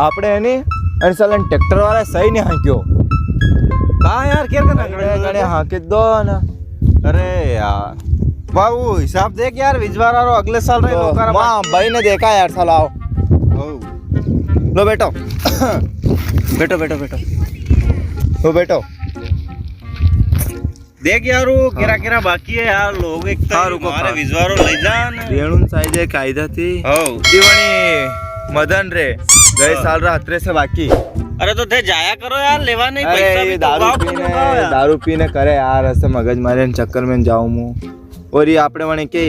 આપણે એની અને સાલા ટ્રેક્ટર વાળા સહી ને હાંક્યો કા યાર કેર કર ગણે હાંકી દો ને अरे यार बाबू हिसाब देख यार विजवारा रो अगले साल रे लोकारा मां भाई ने देखा यार साला आओ लो बैठो बैठो बैठो बैठो लो बैठो देख यार वो केरा केरा बाकी है यार लोग एक तो हमारे विजवारो ले जान रेणुन साइजे कायदा थी हो दीवानी मदन रे गए साल रा हतरे से बाकी अरे तो थे जाया करो यार लेवा नहीं पैसा भी दारू पीने करे यार ऐसे मगज मारे चक्कर में जाऊं मु और ये आपने वने के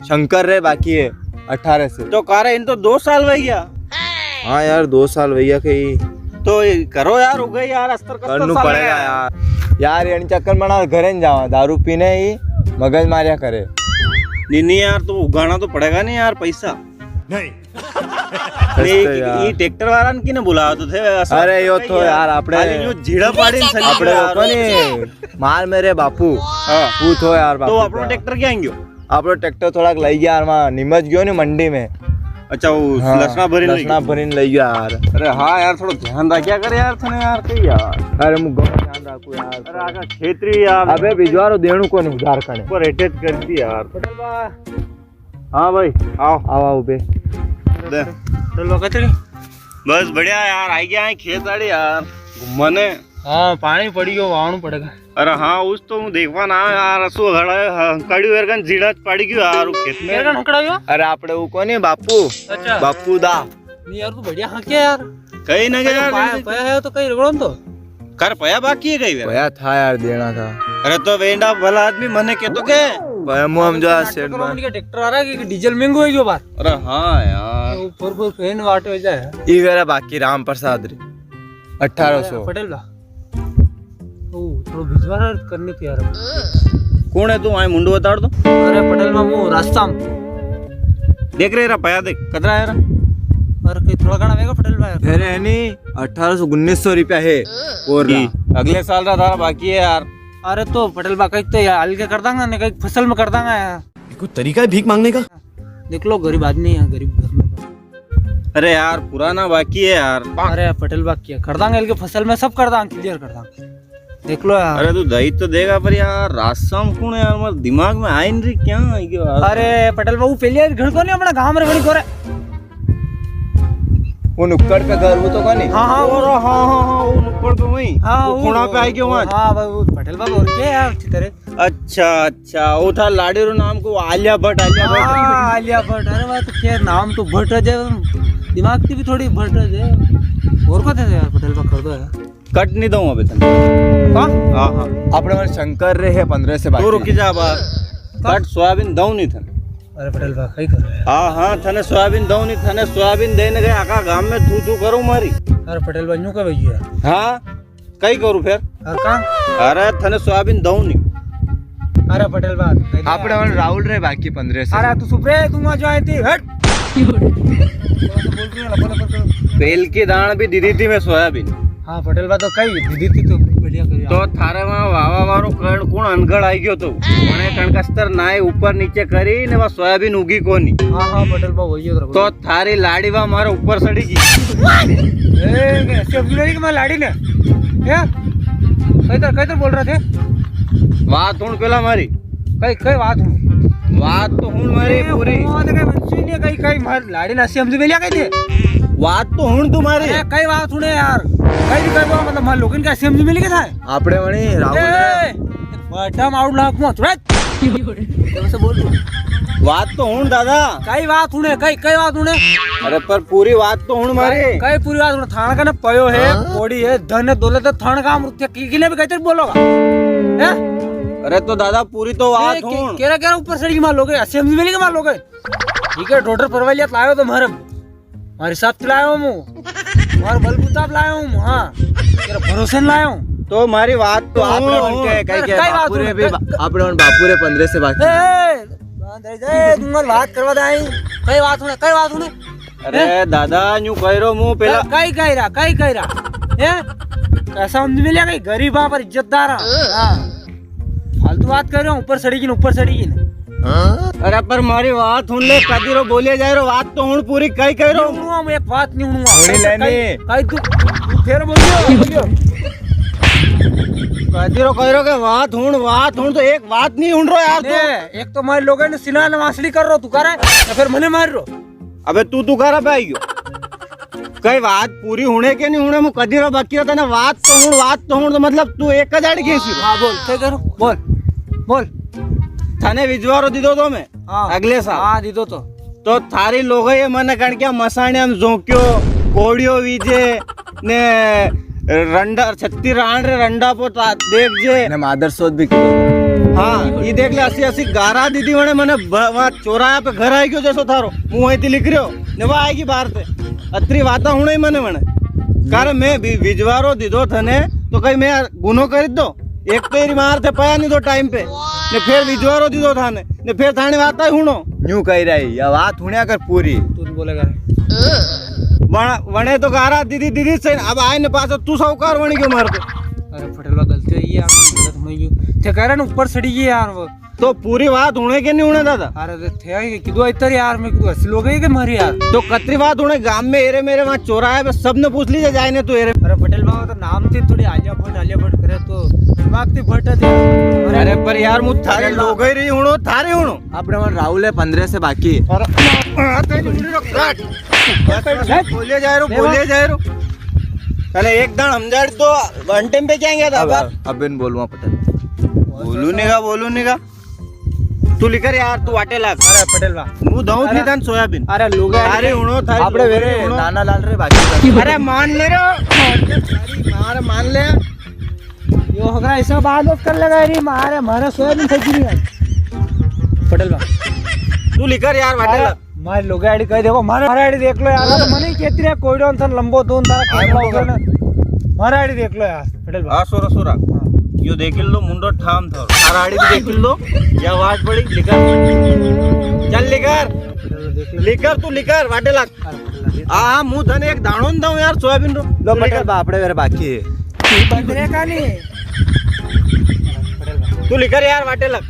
शंकर रे बाकी है 18 से तो कारे इन तो 2 साल वही गया हाँ यार 2 साल भैया के तो करो यार हो गए यार अस्तर करना पड़ेगा यार यार चक्कर में घरे न जावा दारू पीने ही मगज मारिया करे नहीं यार तो उगाना तो पड़ेगा नहीं यार पैसा नहीं ये ट्रैक्टर वाला की ने बुलावा तो थे अरे यो तो यार आपने झीड़ा पाड़ी आपने कोनी मार मेरे बापू हां तू तो यार बापू तो आपनो ट्रैक्टर क्या आएंगे आपनो ट्रैक्टर थोड़ा लई गया यार वहां निमज गयो ने मंडी में अच्छा वो लसना भरीन लई गया यार अरे हां यार थोड़ा ध्यान रखिया कर यार थने यार कई यार अरे मु ध्यान रखू यार अरे आका खेतरी यार अबे बिजवारो देणु कोने उधार कने ऊपर अटैच करती यार पटेल बा हां भाई आओ आओ आओ बे चलो कचरी बस बढ़िया यार आई गया है खेत आड़ी यार घुमने हाँ पानी पड़ी गयो वावणु पड़ेगा अरे हाँ उस तो हूँ देखवा ना यार असो घड़ा हंकाड़ी वेरगन जीड़ा पड़ी गयो यार वो खेत में मेरगन हंकड़ा गयो अरे आपड़े वो कोनी बापू अच्छा बापू दा नहीं यार तू बढ़िया हंके यार कहीं ना गया यार पाया है तो कहीं रगड़ो तो कर पया बाकी है कहीं भया था यार देना था अरे तो वेंडा भला आदमी मने के तो के मु हम जो सेट में उनके ट्रैक्टर आ रहा है कि डीजल महंगो हो गयो बार अरे हाँ यार ऊपर पर फैन वाट हो जाए ई वेरा बाकी राम प्रसाद रे 1800 पटेल ला ओ थोड़ा भिजवारा करनी थी यार कौन है तू आए मुंडो बता दो अरे पटेल मामू रास्ता देख रहे रा पया देख कतरा है रा अरे कहीं थोड़ा घना वेगा पटेल भाई अरे नहीं 1800 1900 रुपया है और अगले साल रा थारा बाकी है यार अरे तो पटेल बा कहीं तो हल्के कर दांगा नहीं कहीं फसल में कर दांगा यार कोई तरीका है भीख मांगने का देख लो गरीब आदमी है गरीब घर में अरे यार पुराना बाकी है यार अरे पटेल बा क्या कर दांगे हल्के फसल में सब कर दांगे क्लियर कर दांगे देख लो यार अरे तू दही तो देगा पर यार रास्ता में कौन है यार मेरे दिमाग में आई नहीं क्या आई क्यों अरे पटेल बाबू पहले घर को नहीं अपना गांव में बड़ी गोरे वो नुक्कड़ पे घर वो तो कोनी हाँ हाँ वो हाँ हाँ हाँ वो नुक्कड़ पे वहीं हाँ वो खुणा पे आई क्यों वहाँ हाँ भाई वो पटेल बाबू और क्या यार अच्छी तरह अच्छा अच्छा वो था लाडेरो नाम को आलिया भट्ट आलिया भट्ट हाँ आलिया भट्ट अरे बात तो क्या नाम तो भट्ट है दिमाग की भी थोड़ी भट्ट है और को थे यार पटेल बाबू कर दो यार कट नहीं दूँ अभी तक हाँ हाँ हाँ अपने मन शंकर रे है 15 से तो बाकी रुकी जा बात कट सोयाबीन दऊँ नहीं था अरे पटेल बाबू कहीं कर रहे हाँ हाँ थने सोयाबीन दऊँ नहीं थने सोयाबीन देने गए आका गांव में थू थू करूँ मारी अरे पटेल बाबू यूं का भैया हाँ कहीं करूँ फिर और कहाँ अरे थने सोयाबीन दऊँ नहीं अरे पटेल बाबू अपने मन राहुल रे बाकी 15 से अरे तू सुप्रे तू वहाँ जो आई थी हट बेल की दाण भी दीदी थी मैं सोयाबीन हाँ पटेल बाबू तो कहीं दीदी थी तो बढ़िया करी तो थारे वहाँ वावा वारो कण कोण अनगढ़ आई गयो तो मने कणकस्तर नाय ऊपर नीचे करी ने वा सोयाबीन उगी कोनी हाँ हाँ पटेल बाबू वही है तो थारी लाड़ी वा मारे ऊपर सड़ी गई ऐसे अब्दुल की मैं लाड़ी ने क्या कहीं तो बोल रहे थे बात हुण पेला मारी कहीं कहीं बात हूँ बात तो हुण मारी पूरी कहीं कहीं मार लाड़ी नसी हमसे मिलिया कहीं थे बात तो हुण तुम्हारी कई बात सुने यार कहीं कहीं बात मतलब मान लोगन का सीएम मिली के था अपने मनी राहुल बटम आउट लाख मत रे कैसे बोल रहा बात तो हुण दादा कई बात सुने कई कई बात सुने अरे पर पूरी बात तो हुण मारी कई पूरी बात सुने थाना का ना पयो है कोड़ी है धन है दौलत है थाना का मृत्यु किले भी कहते बोलोगा हैं अरे तो दादा पूरी तो बात हुण केरा केरा ऊपर सड़ी मार लोगे सीएम मिली के मार लोगे ठीक है डॉक्टर परवालिया लायो तो मारे मारे साथ लाया हूँ और बलबूता लाया हूँ हाँ तेरा भरोसे लाया हूँ तो मारी बात तो आपने मन के कई के बापूरे भी आपने मन बापूरे 15 से बाकी बात करवा दाई कई बात सुने अरे दादा न्यू कह रो मु पेला कई कह रहा हैं ऐसा हम मिलिया कहीं गरीब पर इज्जतदार फालतू बात कर रहा हूँ ऊपर सड़ी की अरे पर मारी बात हुन ले कदीरो बोले जाए रो बात तो हुन पूरी कई कह रो नहीं हूँ, एक बात नहीं हूँ होनी लेनी। कहीं तू फिर बोलियो कदीरो कह रो के बात हुन तो एक बात नहीं हुन रो यार तू। एक तो मारे लोगों ने सिला नमासड़ी कर रो तू कर या फिर मने मार रो। अबे तू कर अब आई गयो कई बात पूरी होने के नहीं होने मु कदीरो बाकी रहता ना बात तो हुन तो मतलब तू एक हजार घेसी हाँ बोल क्या करो बोल बोल थाने विजवारो दीदो तो मैं हाँ अगले साल हाँ दीदो तो थारी लोग ये मन कण क्या मसाणे हम जोक्यो कोड़ियो वीजे ने रंडा छत्ती राण रे रंडा पो देख जे ने मादर सोच भी किया। हाँ ये देख ले 80 गारा दीदी वने मने वहाँ चौराहा पे घर आई गयो जैसो थारो मुंह वही लिख रहो ने वो आएगी बाहर से अत्री वाता हुणे ही मने मने कारण मैं विजवारो दीदो थने तो कहीं मैं गुनो कर दो एक तो एरी मार थे पया नहीं दो टाइम पे ने फिर विजवारो दीदो थाने ने फिर थाने वाता ही हुणो न्यू कही रही या बात हुण्या कर पूरी तू नहीं बोलेगा रे। वणे तो गारा दीदी दीदी से अब आए ने पास तू साहूकार वणी क्यों मारते अरे फटेलवा गलती हुई यार गलत हुई गई थे कह रहे ना ऊपर सड़ी गई यार वो तो पूरी बात होने के नहीं होने दादा अरे थे किदो इतर यार मैं किदो असली लोग है कि मारी यार तो कतरी बात होने गांव में एरे मेरे वहाँ चौराहे पे सबने पूछ लीजिए जाए ने तो एरे अरे पटेल बाबा तो नाम थी थोड़ी आलिया भट्ट करे तो दिमाग थी भट्ट थी अरे पर यार मुझ थारे लोग ही रही हुणो थारे हुणो अपने मन राहुल है 15 से बाकी बोले जाए रो अरे एक दान हम जाड़ तो वन टाइम पे क्या गया था अब इन बोलवा पटेल बोलू निगा तू लिखर यार तू वाटे लाग अरे पटेल बा मुंह दाऊं नहीं दान सोयाबीन अरे लोग थारे हुणो थारे आपड़े वेरे हुणो। नाना लाल रे बाकी अरे मान ले रो मार मान ले यो होगा ऐसा बात कर लगा रे मारे मारे सोयाबीन फेंकी नहीं पटेल बा तू लिखर यार वाटे लाग मारे लोग आईडी कह देखो मारे आईडी देख लो यार तो मने केतरी है कोई डोन सन लंबो दोन तारा केतरा मारे आईडी देख लो यार पटेल बा आ सोरा यो देखिल लो मुंडो ठाम था आराड़ी भी देखिल लो या वाट पड़ी लिखर चल लिखर तू लिखर वाटे लाग आ मुंह धने एक दाणो न दाऊ यार सोयाबीन रो लो पटेल बा आपड़े वेरे बाकी है बंदरे का नहीं तू लिखर यार वाटे लग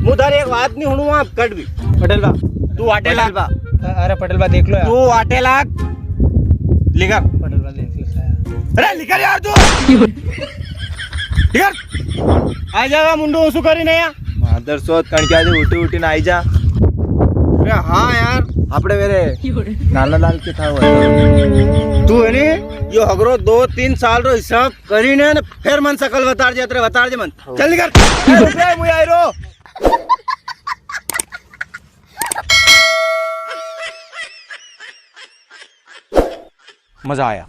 मुंह धर एक बात नहीं हुणू आप कट भी पटेल बा तू वाटे लाग अरे पटेल बा देख लो यार तू वाटे लाग लिखर पटेल बा देख लो अरे लिखर यार तू लिखर आ जागा मुंडो उसु करी नहीं या मादर सोच कण क्या जे उठी ना आई जा अरे हाँ यार आपड़े वेरे नाना लाल के था वो तू है नी यो हगरो 2-3 साल रो हिसाब करी ने फिर मन सकल बता जे मन चल निकल मुझे आई रो मजा आया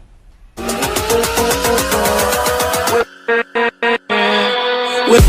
with